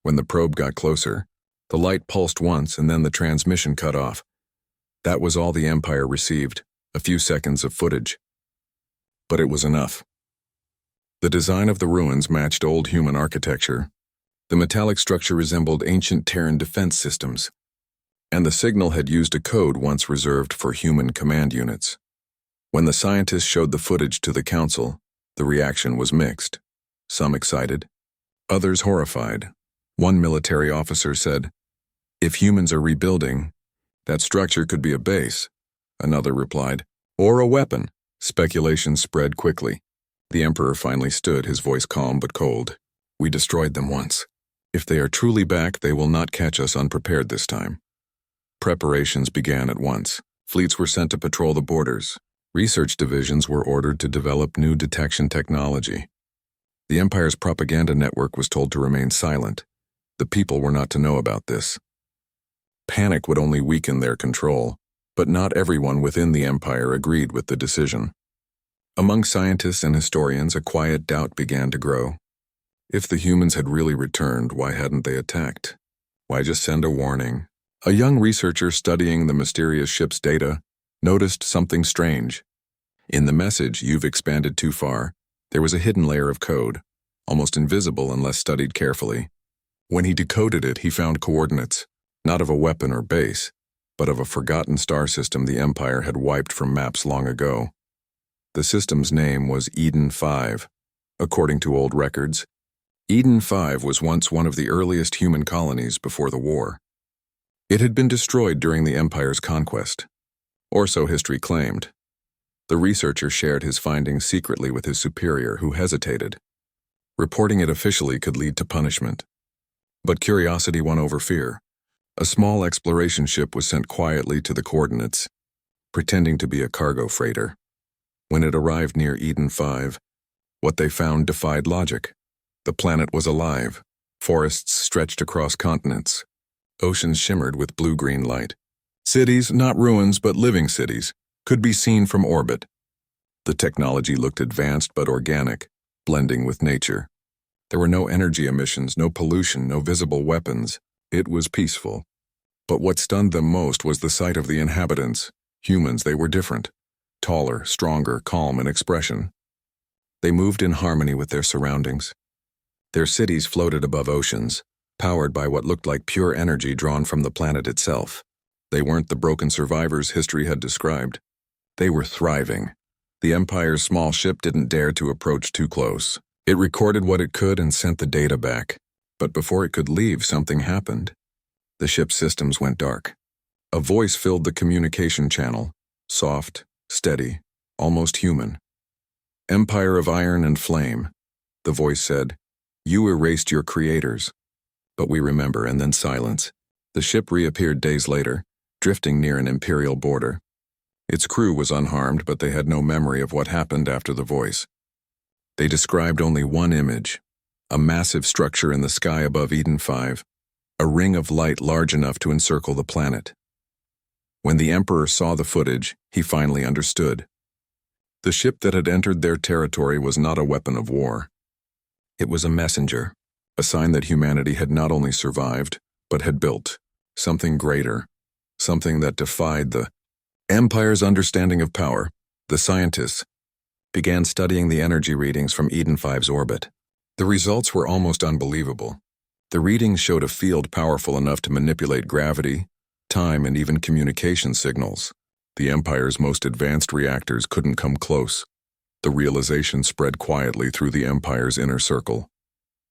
When the probe got closer, the light pulsed once and then the transmission cut off. That was all the Empire received, a few seconds of footage. But it was enough. The design of the ruins matched old human architecture. The metallic structure resembled ancient Terran defense systems, and the signal had used a code once reserved for human command units. When the scientists showed the footage to the council, the reaction was mixed. Some excited, others horrified. One military officer said, "If humans are rebuilding, that structure could be a base." Another replied, "Or a weapon." Speculation spread quickly. The Emperor finally stood, his voice calm but cold. "We destroyed them once. If they are truly back, they will not catch us unprepared this time." Preparations began at once. Fleets were sent to patrol the borders. Research divisions were ordered to develop new detection technology. The Empire's propaganda network was told to remain silent. The people were not to know about this. Panic would only weaken their control, but not everyone within the Empire agreed with the decision. Among scientists and historians, a quiet doubt began to grow. If the humans had really returned, why hadn't they attacked? Why just send a warning? A young researcher studying the mysterious ship's data noticed something strange. In the message, "You've expanded too far," there was a hidden layer of code, almost invisible unless studied carefully. When he decoded it, he found coordinates, not of a weapon or base, but of a forgotten star system the Empire had wiped from maps long ago. The system's name was Eden 5. According to old records, Eden 5 was once one of the earliest human colonies before the war. It had been destroyed during the Empire's conquest, or so history claimed. The researcher shared his findings secretly with his superior, who hesitated. Reporting it officially could lead to punishment. But curiosity won over fear. A small exploration ship was sent quietly to the coordinates, pretending to be a cargo freighter. When it arrived near Eden 5, what they found defied logic. The planet was alive. Forests stretched across continents. Oceans shimmered with blue-green light. Cities, not ruins but living cities, could be seen from orbit. The technology looked advanced but organic, blending with nature. There were no energy emissions, no pollution, no visible weapons. It was peaceful. But what stunned them most was the sight of the inhabitants. Humans, they were different. Taller, stronger, calm in expression. They moved in harmony with their surroundings. Their cities floated above oceans, powered by what looked like pure energy drawn from the planet itself. They weren't the broken survivors history had described. They were thriving. The Empire's small ship didn't dare to approach too close. It recorded what it could and sent the data back. But before it could leave, something happened. The ship's systems went dark. A voice filled the communication channel, soft, steady, almost human. "Empire of iron and flame," the voice said. "You erased your creators." But we remember, and then silence. The ship reappeared days later, drifting near an Imperial border. Its crew was unharmed, but they had no memory of what happened after the voice. They described only one image, a massive structure in the sky above Eden 5, a ring of light large enough to encircle the planet. When the Emperor saw the footage, he finally understood. The ship that had entered their territory was not a weapon of war. It was a messenger, a sign that humanity had not only survived, but had built something greater, something that defied the Empire's understanding of power. The scientists began studying the energy readings from Eden 5's orbit. The results were almost unbelievable. The readings showed a field powerful enough to manipulate gravity, time, and even communication signals. The Empire's most advanced reactors couldn't come close. The realization spread quietly through the Empire's inner circle.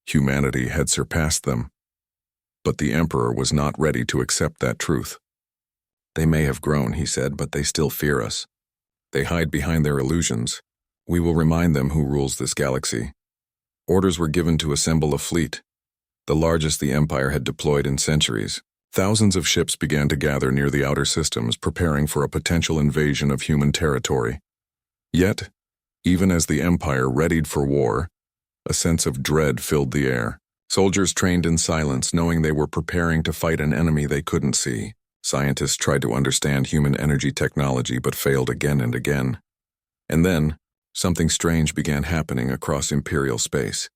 Humanity had surpassed them. But the Emperor was not ready to accept that truth. "They may have grown," he said, "but they still fear us. They hide behind their illusions. We will remind them who rules this galaxy." Orders were given to assemble a fleet, the largest the Empire had deployed in centuries. Thousands of ships began to gather near the outer systems, preparing for a potential invasion of human territory. Yet, even as the Empire readied for war, a sense of dread filled the air. Soldiers trained in silence, knowing they were preparing to fight an enemy they couldn't see. Scientists tried to understand human energy technology but failed again and again. And then, something strange began happening across Imperial space.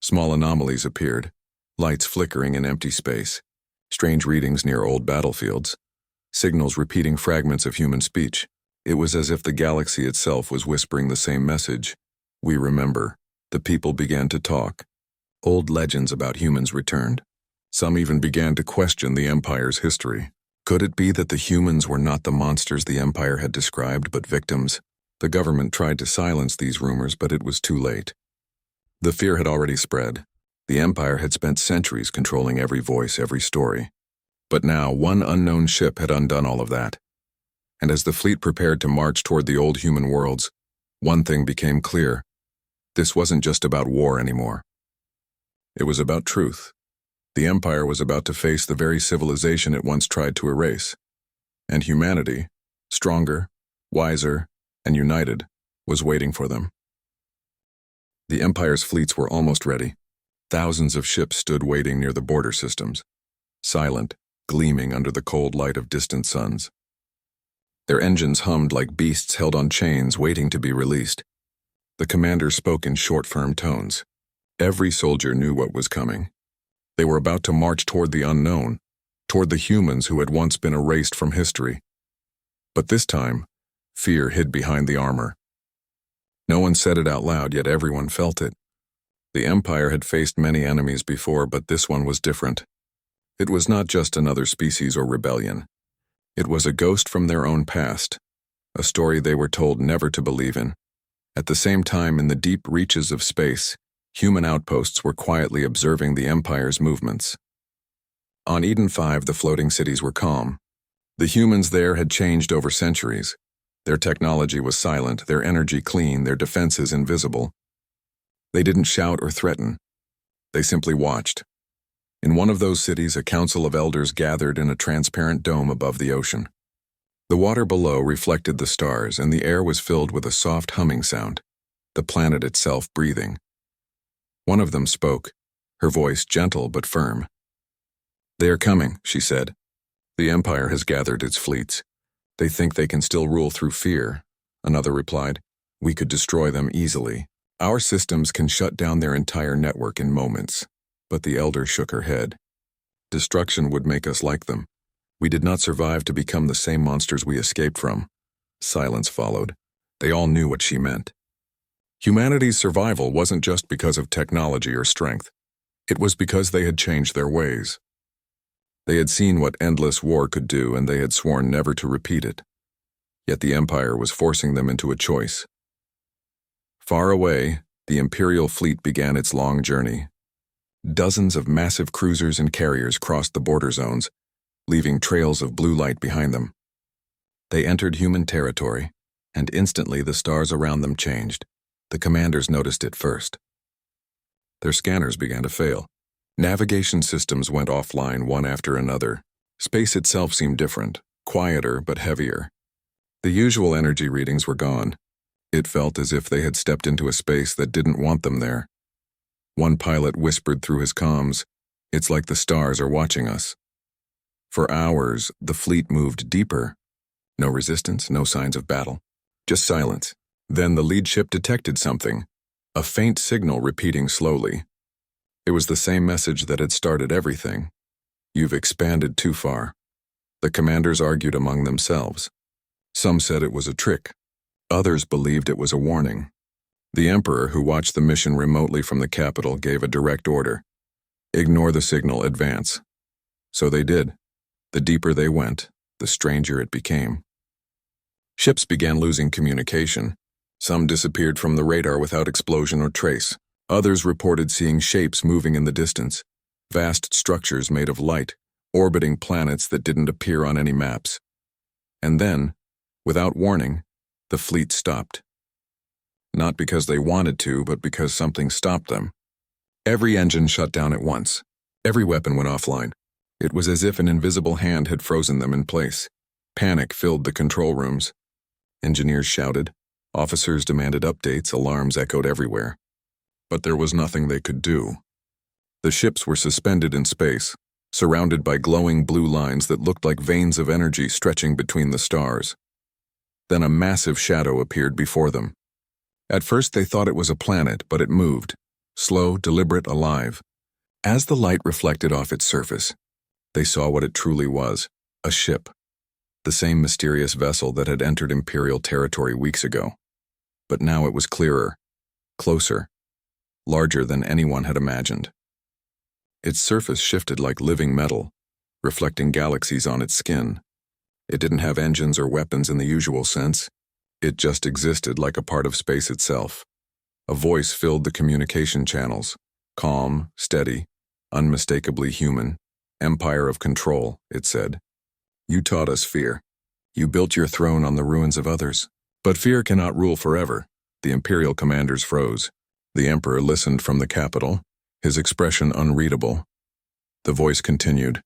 Small anomalies appeared, lights flickering in empty space, strange readings near old battlefields, signals repeating fragments of human speech. It was as if the galaxy itself was whispering the same message. "We remember." The people began to talk. Old legends about humans returned. Some even began to question the Empire's history. Could it be that the humans were not the monsters the Empire had described, but victims? The government tried to silence these rumors, but it was too late. The fear had already spread. The Empire had spent centuries controlling every voice, every story. But now, one unknown ship had undone all of that. And as the fleet prepared to march toward the old human worlds, one thing became clear. This wasn't just about war anymore. It was about truth. The Empire was about to face the very civilization it once tried to erase. And humanity, stronger, wiser, and united, was waiting for them. The Empire's fleets were almost ready. Thousands of ships stood waiting near the border systems, silent, gleaming under the cold light of distant suns. Their engines hummed like beasts held on chains waiting to be released. The commander spoke in short, firm tones. Every soldier knew what was coming. They were about to march toward the unknown, toward the humans who had once been erased from history. But this time, fear hid behind the armor. No one said it out loud, yet everyone felt it. The Empire had faced many enemies before, but this one was different. It was not just another species or rebellion. It was a ghost from their own past, a story they were told never to believe in. At the same time, in the deep reaches of space, human outposts were quietly observing the Empire's movements. On Eden 5, the floating cities were calm. The humans there had changed over centuries. Their technology was silent, their energy clean, their defenses invisible. They didn't shout or threaten. They simply watched. In one of those cities, a council of elders gathered in a transparent dome above the ocean. The water below reflected the stars, and the air was filled with a soft humming sound, the planet itself breathing. One of them spoke, her voice gentle but firm. "They are coming," she said. "The Empire has gathered its fleets. They think they can still rule through fear." Another replied, "We could destroy them easily. Our systems can shut down their entire network in moments." But the elder shook her head. "Destruction would make us like them. We did not survive to become the same monsters we escaped from." Silence followed. They all knew what she meant. Humanity's survival wasn't just because of technology or strength. It was because they had changed their ways. They had seen what endless war could do, and they had sworn never to repeat it. Yet the Empire was forcing them into a choice. Far away, the Imperial fleet began its long journey. Dozens of massive cruisers and carriers crossed the border zones, leaving trails of blue light behind them. They entered human territory, and instantly the stars around them changed. The commanders noticed it first. Their scanners began to fail. Navigation systems went offline one after another. Space itself seemed different, quieter but heavier. The usual energy readings were gone. It felt as if they had stepped into a space that didn't want them there. One pilot whispered through his comms, "It's like the stars are watching us." For hours, the fleet moved deeper. No resistance, no signs of battle. Just silence. Then the lead ship detected something, a faint signal repeating slowly. It was the same message that had started everything. "You've expanded too far." The commanders argued among themselves. Some said it was a trick. Others believed it was a warning. The Emperor, who watched the mission remotely from the capital, gave a direct order. "Ignore the signal, advance." So they did. The deeper they went, the stranger it became. Ships began losing communication. Some disappeared from the radar without explosion or trace. Others reported seeing shapes moving in the distance, vast structures made of light, orbiting planets that didn't appear on any maps. And then, without warning, the fleet stopped. Not because they wanted to, but because something stopped them. Every engine shut down at once. Every weapon went offline. It was as if an invisible hand had frozen them in place. Panic filled the control rooms. Engineers shouted. Officers demanded updates. Alarms echoed everywhere. But there was nothing they could do. The ships were suspended in space, surrounded by glowing blue lines that looked like veins of energy stretching between the stars. Then a massive shadow appeared before them. At first they thought it was a planet, but it moved, slow, deliberate, alive. As the light reflected off its surface, they saw what it truly was, a ship. The same mysterious vessel that had entered Imperial territory weeks ago. But now it was clearer, closer, larger than anyone had imagined. Its surface shifted like living metal, reflecting galaxies on its skin. It didn't have engines or weapons in the usual sense. It just existed like a part of space itself. A voice filled the communication channels, calm, steady, unmistakably human. "Empire of control," it said. "You taught us fear. You built your throne on the ruins of others. But fear cannot rule forever." The Imperial commanders froze. The Emperor listened from the capital, his expression unreadable. The voice continued.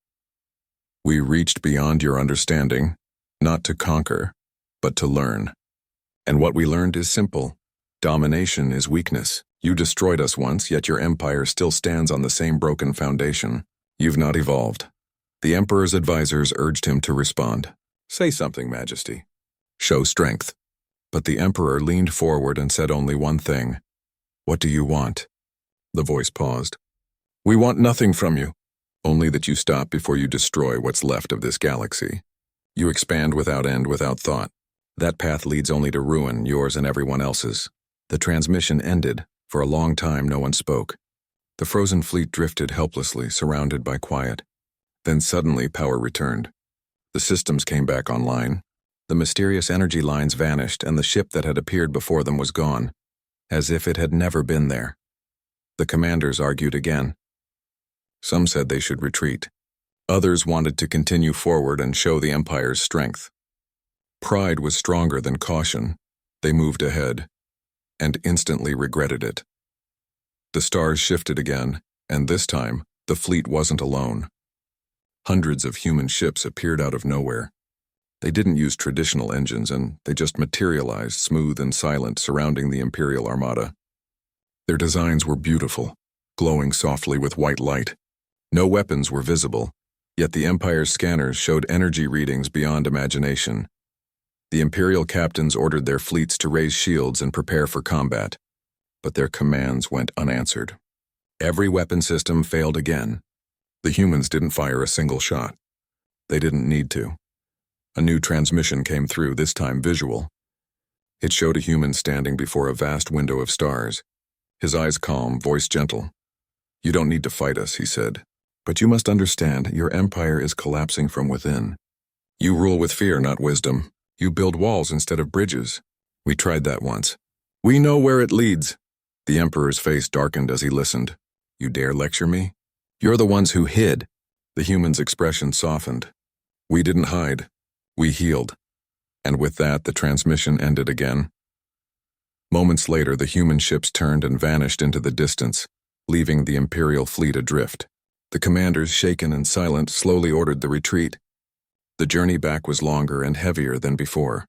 "We reached beyond your understanding, not to conquer, but to learn. And what we learned is simple. Domination is weakness. You destroyed us once, yet your empire still stands on the same broken foundation. You've not evolved." The Emperor's advisors urged him to respond. "Say something, Majesty. Show strength." But the Emperor leaned forward and said only one thing. "What do you want?" The voice paused. "We want nothing from you. Only that you stop before you destroy what's left of this galaxy. You expand without end, without thought. That path leads only to ruin, yours and everyone else's." The transmission ended. For a long time, no one spoke. The frozen fleet drifted helplessly, surrounded by quiet. Then suddenly, power returned. The systems came back online. The mysterious energy lines vanished, and the ship that had appeared before them was gone, as if it had never been there. The commanders argued again. Some said they should retreat. Others wanted to continue forward and show the Empire's strength. Pride was stronger than caution. They moved ahead, and instantly regretted it. The stars shifted again, and this time, the fleet wasn't alone. Hundreds of human ships appeared out of nowhere. They didn't use traditional engines, and they just materialized smooth and silent, surrounding the Imperial Armada. Their designs were beautiful, glowing softly with white light. No weapons were visible, yet the Empire's scanners showed energy readings beyond imagination. The Imperial captains ordered their fleets to raise shields and prepare for combat, but their commands went unanswered. Every weapon system failed again. The humans didn't fire a single shot. They didn't need to. A new transmission came through, this time visual. It showed a human standing before a vast window of stars. His eyes calm, voice gentle. "You don't need to fight us," he said. "But you must understand, your empire is collapsing from within. You rule with fear, not wisdom. You build walls instead of bridges. We tried that once. We know where it leads." The Emperor's face darkened as he listened. "You dare lecture me? You're the ones who hid." The human's expression softened. "We didn't hide. We healed." And with that, the transmission ended again. Moments later, the human ships turned and vanished into the distance, leaving the Imperial fleet adrift. The commanders, shaken and silent, slowly ordered the retreat. The journey back was longer and heavier than before.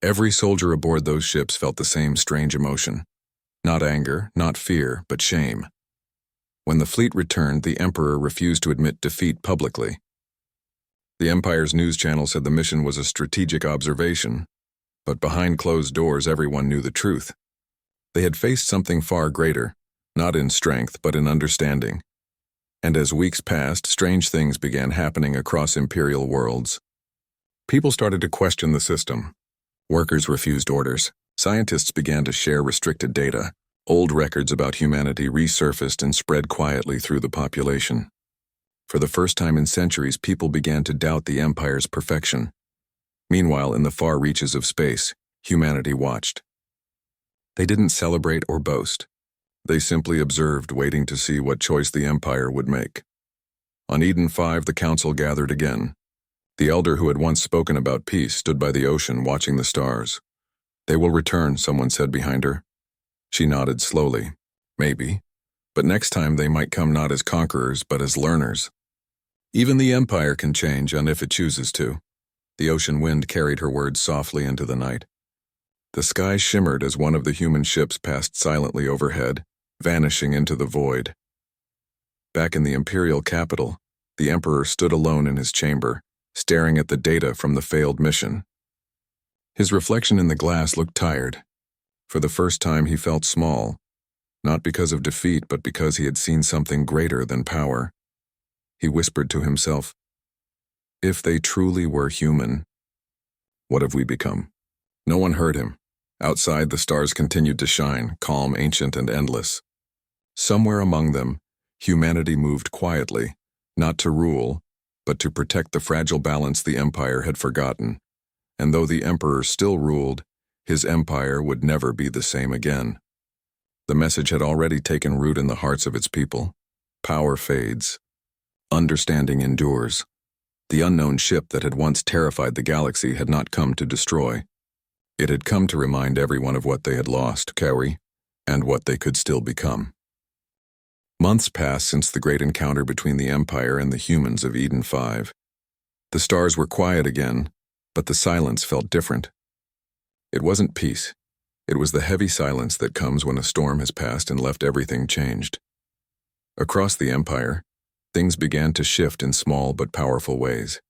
Every soldier aboard those ships felt the same strange emotion. Not anger, not fear, but shame. When the fleet returned, the Emperor refused to admit defeat publicly. The Empire's news channel said the mission was a strategic observation, but behind closed doors everyone knew the truth. They had faced something far greater, not in strength but in understanding. And as weeks passed, strange things began happening across Imperial worlds. People started to question the system. Workers refused orders. Scientists began to share restricted data. Old records about humanity resurfaced and spread quietly through the population. For the first time in centuries, people began to doubt the Empire's perfection. Meanwhile, in the far reaches of space, humanity watched. They didn't celebrate or boast. They simply observed, waiting to see what choice the Empire would make. On Eden 5, the council gathered again. The elder who had once spoken about peace stood by the ocean watching the stars. "They will return," someone said behind her. She nodded slowly. "Maybe. But next time they might come not as conquerors, but as learners." Even the Empire can change, and if it chooses to. The ocean wind carried her words softly into the night. The sky shimmered as one of the human ships passed silently overhead, vanishing into the void. Back in the Imperial capital, the Emperor stood alone in his chamber, staring at the data from the failed mission. His reflection in the glass looked tired. For the first time he felt small, not because of defeat but because he had seen something greater than power. He whispered to himself, "If they truly were human, what have we become?" No one heard him. Outside, the stars continued to shine, calm, ancient, and endless. Somewhere among them, humanity moved quietly, not to rule, but to protect the fragile balance the Empire had forgotten. And though the Emperor still ruled, his empire would never be the same again. The message had already taken root in the hearts of its people. Power fades. Understanding endures. The unknown ship that had once terrified the galaxy had not come to destroy. It had come to remind everyone of what they had lost, Kawi, and what they could still become. Months passed since the great encounter between the Empire and the humans of Eden 5. The stars were quiet again, but the silence felt different. It wasn't peace. It was the heavy silence that comes when a storm has passed and left everything changed. Across the Empire, things began to shift in small but powerful ways.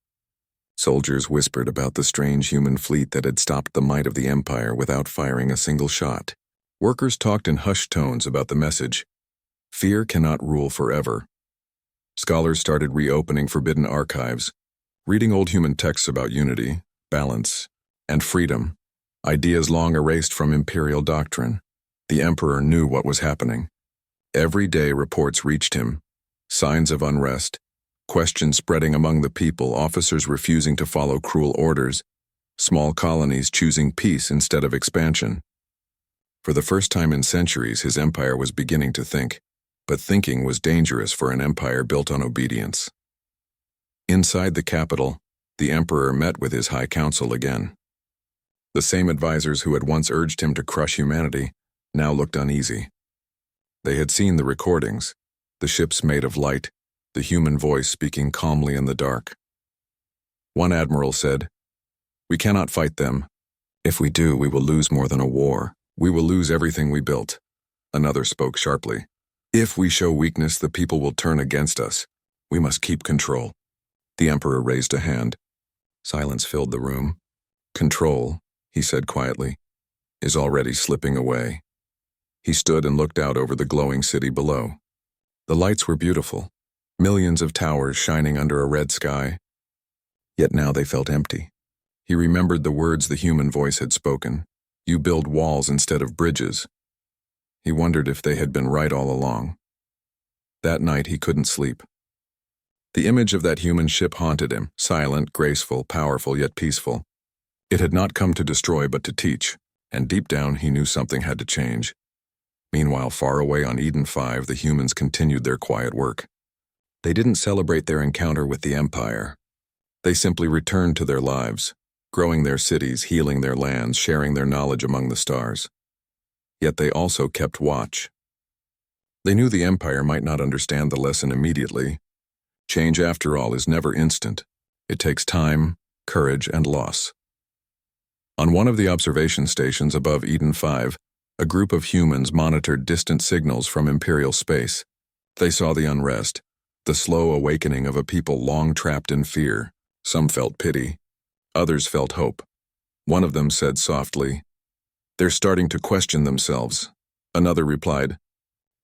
Soldiers whispered about the strange human fleet that had stopped the might of the Empire without firing a single shot. Workers talked in hushed tones about the message, "Fear cannot rule forever." Scholars started reopening forbidden archives, reading old human texts about unity, balance, and freedom, ideas long erased from imperial doctrine. The Emperor knew what was happening. Every day reports reached him, signs of unrest, questions spreading among the people, officers refusing to follow cruel orders, small colonies choosing peace instead of expansion. For the first time in centuries, his empire was beginning to think, but thinking was dangerous for an empire built on obedience. Inside the capital, the emperor met with his high council again. The same advisors who had once urged him to crush humanity now looked uneasy. They had seen the recordings, the ships made of light, the human voice speaking calmly in the dark. One admiral said, "We cannot fight them. If we do, we will lose more than a war. We will lose everything we built." Another spoke sharply. "If we show weakness, the people will turn against us. We must keep control." The emperor raised a hand. Silence filled the room. "Control," he said quietly, "is already slipping away." He stood and looked out over the glowing city below. The lights were beautiful, millions of towers shining under a red sky. Yet now they felt empty. He remembered the words the human voice had spoken. "You build walls instead of bridges." He wondered if they had been right all along. That night he couldn't sleep. The image of that human ship haunted him, silent, graceful, powerful, yet peaceful. It had not come to destroy but to teach, and deep down he knew something had to change. Meanwhile, far away on Eden 5, the humans continued their quiet work. They didn't celebrate their encounter with the Empire. They simply returned to their lives, growing their cities, healing their lands, sharing their knowledge among the stars. Yet they also kept watch. They knew the Empire might not understand the lesson immediately. Change, after all, is never instant. It takes time, courage, and loss. On one of the observation stations above Eden 5, a group of humans monitored distant signals from Imperial space. They saw the unrest, the slow awakening of a people long trapped in fear. Some felt pity. Others felt hope. One of them said softly, "They're starting to question themselves." Another replied,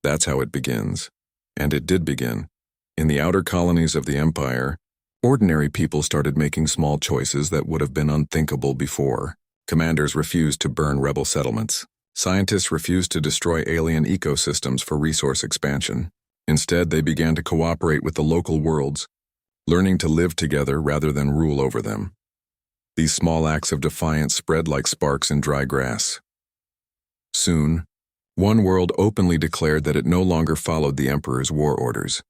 "That's how it begins." And it did begin. In the outer colonies of the Empire, ordinary people started making small choices that would have been unthinkable before. Commanders refused to burn rebel settlements. Scientists refused to destroy alien ecosystems for resource expansion. Instead, they began to cooperate with the local worlds, learning to live together rather than rule over them. These small acts of defiance spread like sparks in dry grass. Soon, one world openly declared that it no longer followed the Emperor's war orders.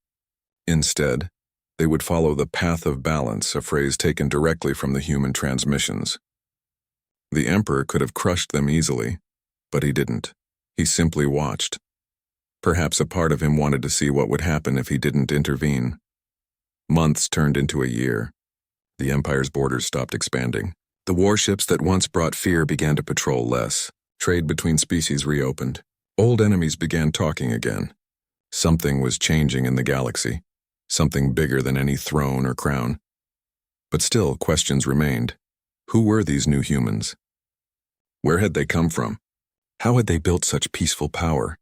Instead, they would follow the path of balance, a phrase taken directly from the human transmissions. The Emperor could have crushed them easily, but he didn't. He simply watched. Perhaps a part of him wanted to see what would happen if he didn't intervene. Months turned into a year. The Empire's borders stopped expanding. The warships that once brought fear began to patrol less. Trade between species reopened. Old enemies began talking again. Something was changing in the galaxy. Something bigger than any throne or crown. But still, questions remained. Who were these new humans? Where had they come from? How had they built such peaceful power?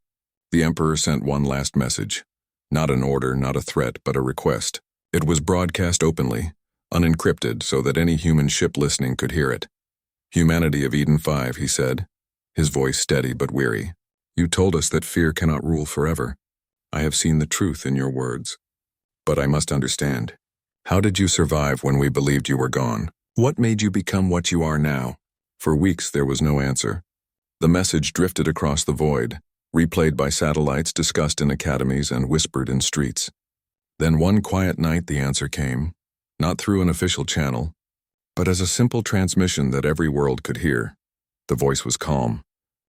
The Emperor sent one last message. Not an order, not a threat, but a request. It was broadcast openly, unencrypted, so that any human ship listening could hear it. "Humanity of Eden 5, he said, his voice steady but weary. "You told us that fear cannot rule forever. I have seen the truth in your words. But I must understand. How did you survive when we believed you were gone? What made you become what you are now?" For weeks there was no answer. The message drifted across the void, replayed by satellites, discussed in academies, and whispered in streets. Then one quiet night the answer came, not through an official channel, but as a simple transmission that every world could hear. The voice was calm,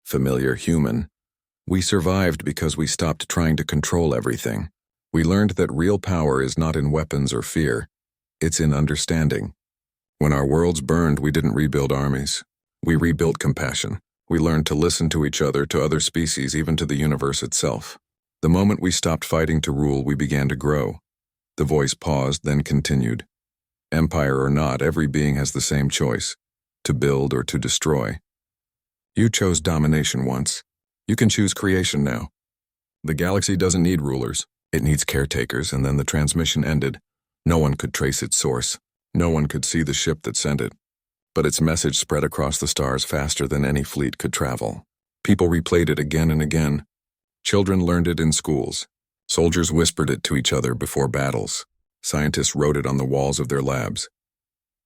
familiar, human. "We survived because we stopped trying to control everything. We learned that real power is not in weapons or fear. It's in understanding. When our worlds burned, we didn't rebuild armies. We rebuilt compassion. We learned to listen to each other, to other species, even to the universe itself. The moment we stopped fighting to rule, we began to grow." The voice paused, then continued. "Empire or not, every being has the same choice, to build or to destroy. You chose domination once. You can choose creation now. The galaxy doesn't need rulers. It needs caretakers." And then the transmission ended. No one could trace its source. No one could see the ship that sent it. But its message spread across the stars faster than any fleet could travel. People replayed it again and again. Children learned it in schools. Soldiers whispered it to each other before battles. Scientists wrote it on the walls of their labs.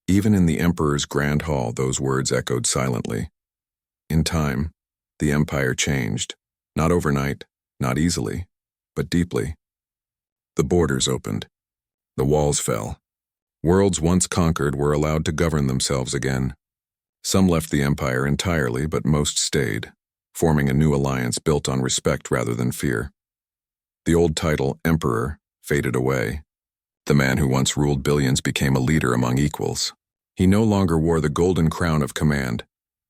Even in the Emperor's grand hall, those words echoed silently. In time, the Empire changed. Not overnight, not easily, but deeply. The borders opened. The walls fell. Worlds once conquered were allowed to govern themselves again. Some left the empire entirely, but most stayed, forming a new alliance built on respect rather than fear. The old title, Emperor, faded away. The man who once ruled billions became a leader among equals. He no longer wore the golden crown of command,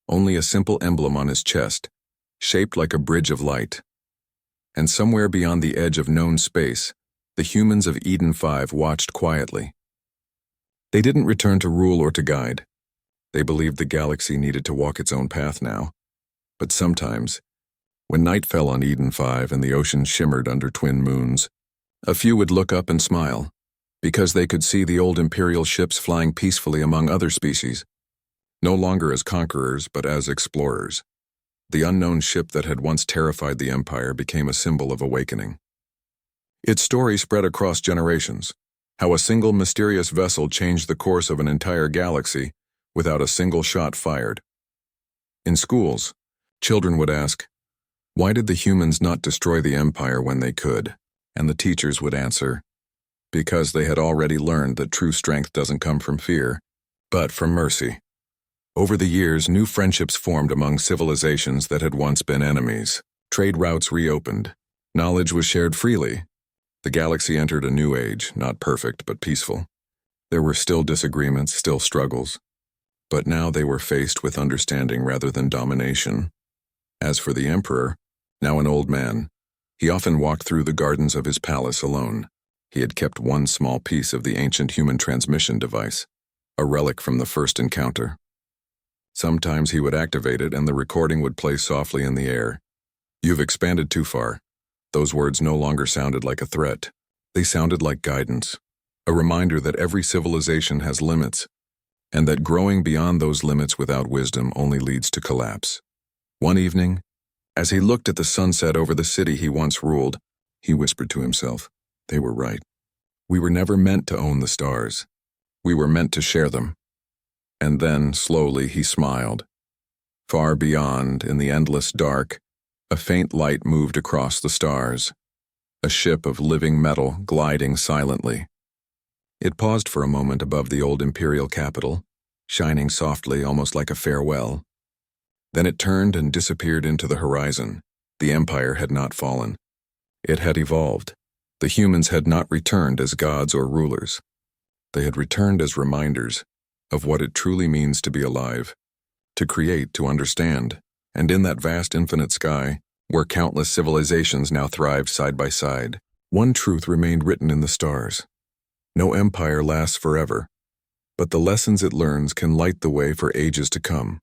only a simple emblem on his chest, shaped like a bridge of light. And somewhere beyond the edge of known space, the humans of Eden 5 watched quietly. They didn't return to rule or to guide. They believed the galaxy needed to walk its own path now. But sometimes, when night fell on Eden 5 and the ocean shimmered under twin moons, a few would look up and smile, because they could see the old Imperial ships flying peacefully among other species, no longer as conquerors but as explorers. The unknown ship that had once terrified the Empire became a symbol of awakening. Its story spread across generations, how a single mysterious vessel changed the course of an entire galaxy without a single shot fired. In schools, children would ask, "Why did the humans not destroy the Empire when they could?" And the teachers would answer, "Because they had already learned that true strength doesn't come from fear, but from mercy." Over the years, new friendships formed among civilizations that had once been enemies. Trade routes reopened. Knowledge was shared freely. The galaxy entered a new age, not perfect but peaceful. There were still disagreements, still struggles. But now they were faced with understanding rather than domination. As for the Emperor, now an old man, he often walked through the gardens of his palace alone. He had kept one small piece of the ancient human transmission device, a relic from the first encounter. Sometimes he would activate it and the recording would play softly in the air. "You've expanded too far." Those words no longer sounded like a threat. They sounded like guidance, a reminder that every civilization has limits, and that growing beyond those limits without wisdom only leads to collapse. One evening, as he looked at the sunset over the city he once ruled, he whispered to himself, "They were right. We were never meant to own the stars. We were meant to share them." And then, slowly, he smiled. Far beyond, in the endless dark, a faint light moved across the stars, a ship of living metal gliding silently. It paused for a moment above the old imperial capital, shining softly, almost like a farewell. Then it turned and disappeared into the horizon. The Empire had not fallen. It had evolved. The humans had not returned as gods or rulers. They had returned as reminders of what it truly means to be alive, to create, to understand. And in that vast infinite sky, where countless civilizations now thrived side by side, one truth remained written in the stars. No empire lasts forever, but the lessons it learns can light the way for ages to come.